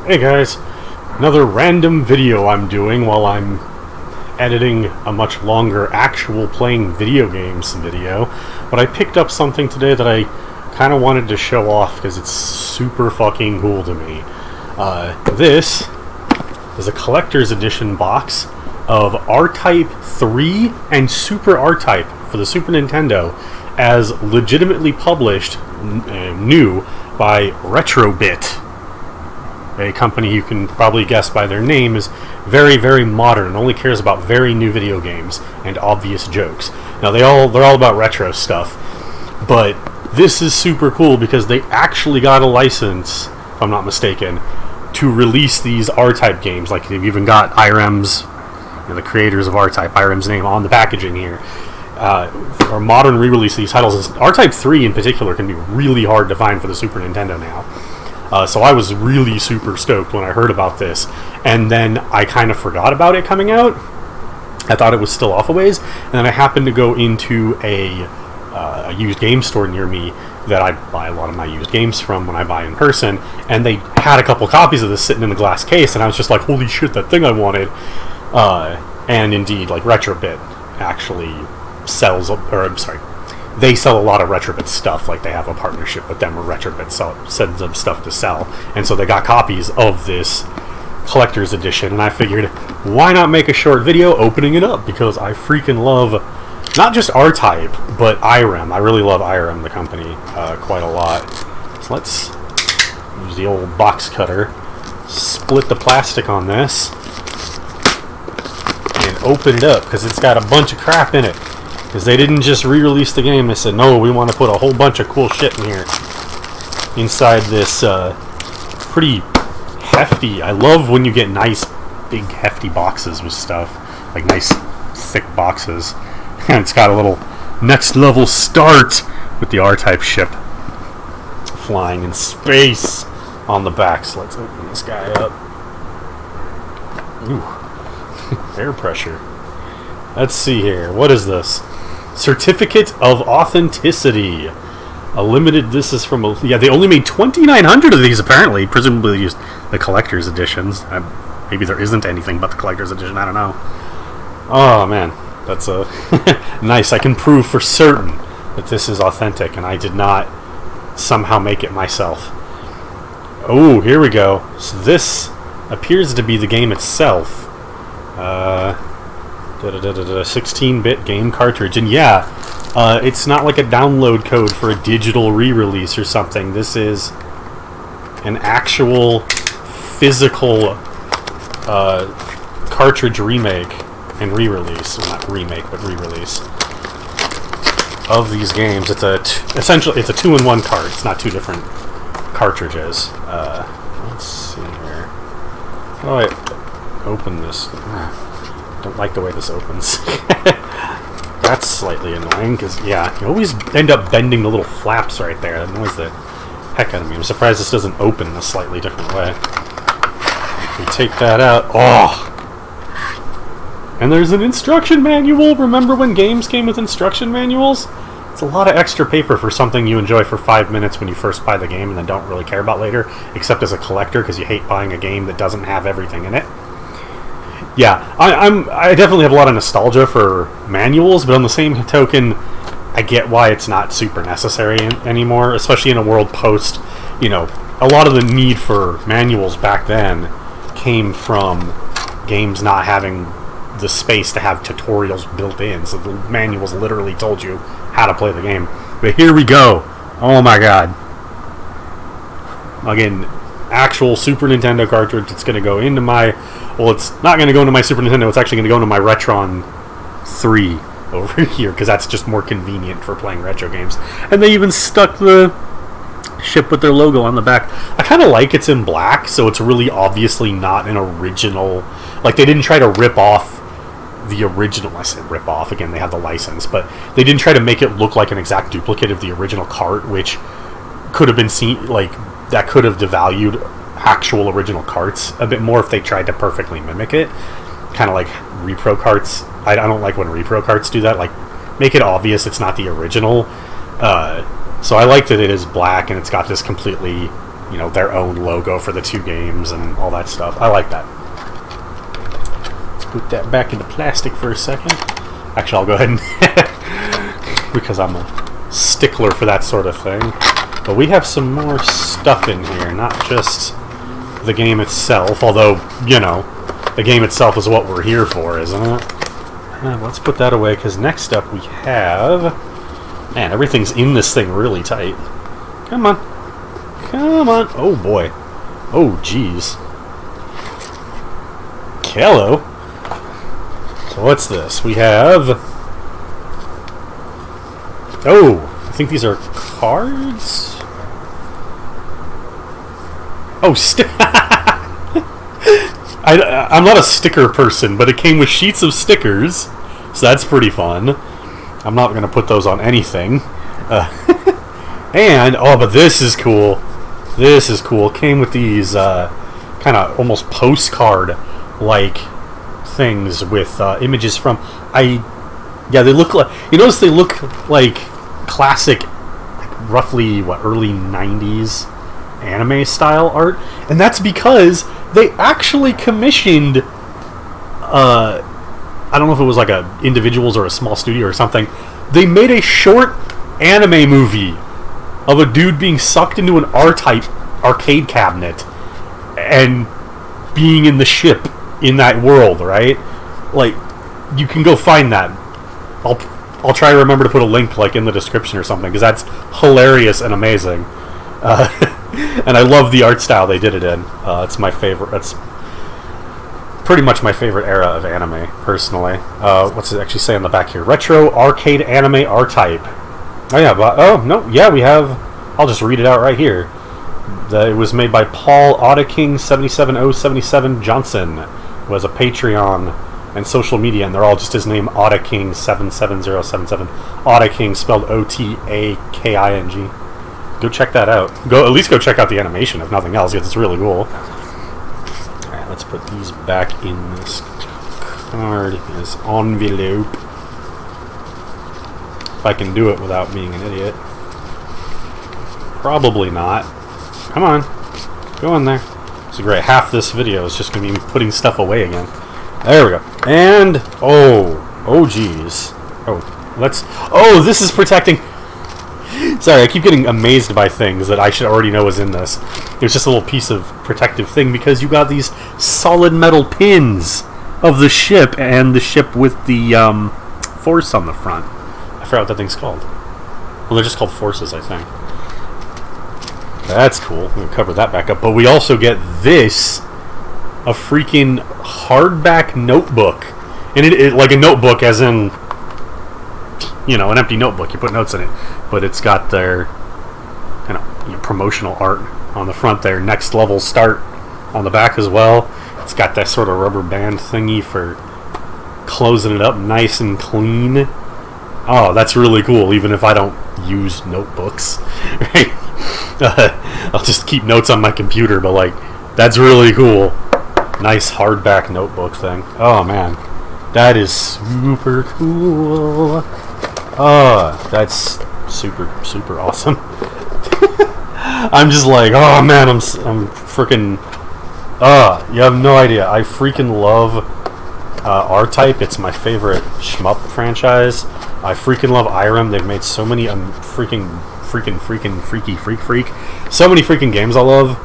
Hey guys, another random video I'm doing while I'm editing a much longer actual playing video games video, but I picked up something today that I kind of wanted to show off because it's super fucking cool to me. This is a collector's edition box of RType 3 and Super RType for the Super Nintendo as legitimately published new by RetroBit. A company you can probably guess by their name is very, very modern and only cares about very new video games and obvious jokes. Now they're all about retro stuff, but this is super cool because they actually got a license, if I'm not mistaken, to release these RType games. Like they've even got IREM's, the creators of RType, IREM's name on the packaging here. Or modern re-release of these titles. RType 3 in particular can be really hard to find for the Super Nintendo now. So I was really super stoked when I heard about this, and then I kind of forgot about it coming out. I thought it was still off a ways, and then I happened to go into a used game store near me that I buy a lot of my used games from when I buy in person, and they had a couple copies of this sitting in the glass case, and I was just like, holy shit, that thing I wanted. And indeed, like, RetroBit actually sells, or I'm sorry, they sell a lot of RetroBit stuff. Like they have a partnership with them where RetroBit sends them stuff to sell, and so they got copies of this collector's edition, and I figured, why not make a short video opening it up, because I freaking love not just RType, but IREM. I really love IREM, the company, quite a lot. So let's use the old box cutter, split the plastic on this, and open it up, because it's got a bunch of crap in it. Because they didn't just re-release the game, they said, no, we want to put a whole bunch of cool shit in here. Inside this pretty hefty, I love when you get nice, big, hefty boxes with stuff. Like nice, thick boxes. And it's got a little next level start with the RType ship flying in space on the back. So let's open this guy up. Ooh, air pressure. Let's see here. What is this? Certificate of Authenticity. A limited. This is from. They only made 2,900 of these apparently. Presumably used the collector's editions. Maybe there isn't anything but the collector's edition. I don't know. Oh man, that's a nice. I can prove for certain that this is authentic, and I did not somehow make it myself. Oh, here we go. So this appears to be the game itself. 16-bit game cartridge, and yeah, it's not like a download code for a digital re-release or something. This is an actual physical cartridge remake and re-release. Well, not remake, but re-release of these games. It's essentially it's a 2-in-1 cart. It's not two different cartridges. Let's see here. How do I open this? Don't like the way this opens. That's slightly annoying because, yeah, you always end up bending the little flaps right there. That annoys the heck out of me. I'm surprised this doesn't open a slightly different way. We take that out. Oh! And there's an instruction manual. Remember when games came with instruction manuals? It's a lot of extra paper for something you enjoy for 5 minutes when you first buy the game and then don't really care about later, except as a collector because you hate buying a game that doesn't have everything in it. Yeah, I definitely have a lot of nostalgia for manuals, but on the same token, I get why it's not super necessary anymore, especially in a world post, a lot of the need for manuals back then came from games not having the space to have tutorials built in, so the manuals literally told you how to play the game. But here we go. Oh my god. Again, actual Super Nintendo cartridge. It's going to go into my... Well, it's not going to go into my Super Nintendo. It's actually going to go into my Retron 3 over here, because that's just more convenient for playing retro games. And they even stuck the ship with their logo on the back. I kind of like it's in black, so it's really obviously not an original... Like, they didn't try to rip off the original... I said rip off, again, they have the license, but they didn't try to make it look like an exact duplicate of the original cart, which could have been seen... Like, that could have devalued actual original carts a bit more if they tried to perfectly mimic it. Kind of like repro carts. I don't like when repro carts do that. Like, make it obvious it's not the original. So I like that it is black and it's got this completely you know, their own logo for the two games and all that stuff. I like that. Let's put that back into plastic for a second. Actually, I'll go ahead and because I'm a stickler for that sort of thing. But we have some more stuff in here, not just the game itself, although, you know, the game itself is what we're here for, isn't it? Let's put that away, because next up we have... Man, everything's in this thing really tight. Come on. Come on. Oh, boy. Oh, jeez. Hello. So what's this? We have... Oh, I think these are cards? Oh, I'm not a sticker person, but it came with sheets of stickers, so that's pretty fun. I'm not going to put those on anything. And, oh, but this is cool. This is cool. It came with these kind of almost postcard-like things with images from... Yeah, they look like... You notice they look like classic, like roughly, what, early 90s anime-style art? And that's because they actually commissioned... I don't know if it was like individuals or a small studio or something. They made a short anime movie of a dude being sucked into an R-Type arcade cabinet and being in the ship in that world, right? Like, you can go find that. I'll try to remember to put a link like in the description or something, because that's hilarious and amazing. And I love the art style they did it in. It's my favorite. It's pretty much my favorite era of anime, personally. What's it actually say on the back here? Retro arcade anime R-Type. Oh yeah, but oh no, yeah, we have. I'll just read it out right here. It was made by Paul Otterking 77077 Johnson, who has a Patreon and social media, and they're all just his name, Otterking 77077. Otterking spelled Otaking. Go check that out. At least go check out the animation, if nothing else, because it's really cool. Alright, let's put these back in this card, this envelope. If I can do it without being an idiot. Probably not. Come on. Go in there. So great. Half this video is just going to be me putting stuff away again. There we go. And, oh geez. Oh, this is protecting... Sorry, I keep getting amazed by things that I should already know is in this. It was just a little piece of protective thing, because you got these solid metal pins of the ship, and the ship with the force on the front. I forgot what that thing's called. Well, they're just called forces, I think. That's cool. We'll cover that back up. But we also get this, a freaking hardback notebook. And it like a notebook as in, you know, an empty notebook. You put notes in it. But it's got their, you know, promotional art on the front there. Next level start on the back as well. It's got that sort of rubber band thingy for closing it up nice and clean. Oh, that's really cool, even if I don't use notebooks. Right? I'll just keep notes on my computer, but like, that's really cool. Nice hardback notebook thing. Oh man, that is super cool. Oh, that's super awesome. I'm just like, oh man, I'm freaking. You have no idea. I freaking love RType. It's my favorite shmup franchise. I freaking love Irem. They've made so many freaky. So many freaking games I love.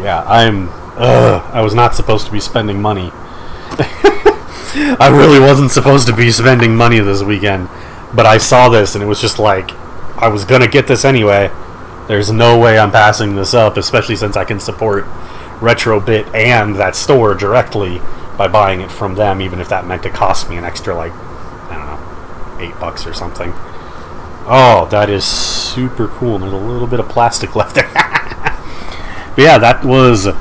Yeah, I was not supposed to be spending money. I really wasn't supposed to be spending money this weekend. But I saw this and it was just like, I was gonna get this anyway. There's no way I'm passing this up, especially since I can support Retrobit and that store directly by buying it from them, even if that meant it cost me an extra, like, I don't know, $8 or something. Oh, that is super cool. There's a little bit of plastic left there. But yeah, that was the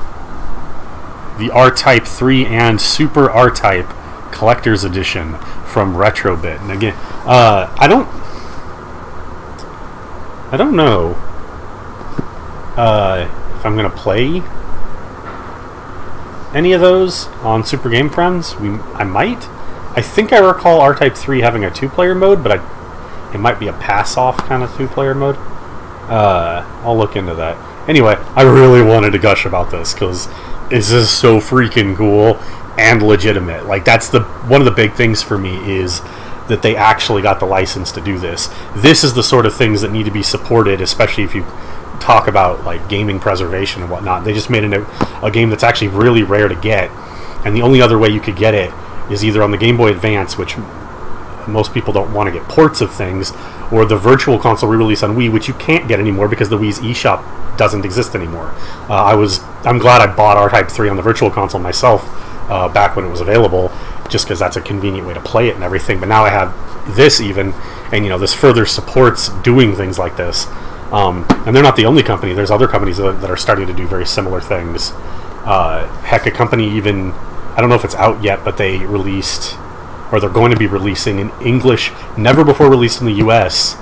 RType 3 and Super RType Collector's Edition from Retrobit. And again, I don't know if I'm gonna play any of those on Super Game Friends. I might. I think I recall RType 3 having a 2-player mode, but it might be a pass-off kind of 2-player mode. I'll look into that. Anyway, I really wanted to gush about this because this is so freaking cool and legitimate. Like, that's one of the big things for me is that they actually got the license to do this. This is the sort of things that need to be supported, especially if you talk about like gaming preservation and whatnot. They just made a game that's actually really rare to get, and the only other way you could get it is either on the Game Boy Advance, which most people don't want to get ports of things, or the Virtual Console re-release on Wii, which you can't get anymore because the Wii's eShop doesn't exist anymore. I'm glad I bought RType 3 on the Virtual Console myself back when it was available, just because that's a convenient way to play it and everything. But now I have this even, and this further supports doing things like this. And they're not the only company. There's other companies that are starting to do very similar things. Heck, a company even, I don't know if it's out yet, but they released, or they're going to be releasing an English, never before released in the US,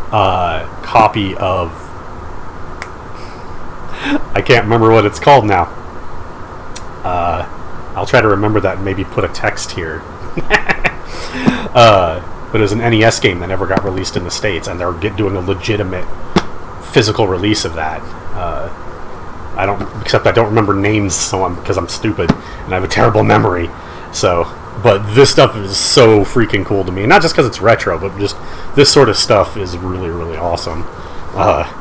copy of, I can't remember what it's called now. I'll try to remember that and maybe put a text here. But it was an NES game that never got released in the States, and they're doing a legitimate physical release of that. Except I don't remember names, because I'm stupid and I have a terrible memory. So, but this stuff is so freaking cool to me. Not just because it's retro, but just this sort of stuff is really, really awesome.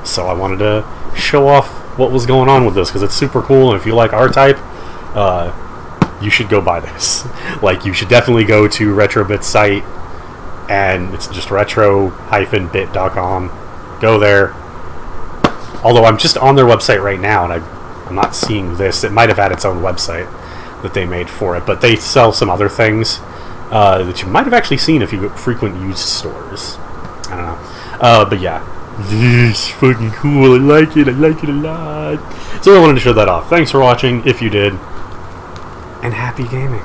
So I wanted to show off what was going on with this because it's super cool. And if you like RType, you should go buy this. Like, you should definitely go to Retrobit's site, and it's just retro-bit.com. Go there. Although I'm just on their website right now, and I'm not seeing this. It might have had its own website that they made for it, but they sell some other things that you might have actually seen if you frequent used stores. I don't know. But yeah, this is fucking cool. I like it a lot. So I wanted to show that off. Thanks for watching, if you did, and happy gaming.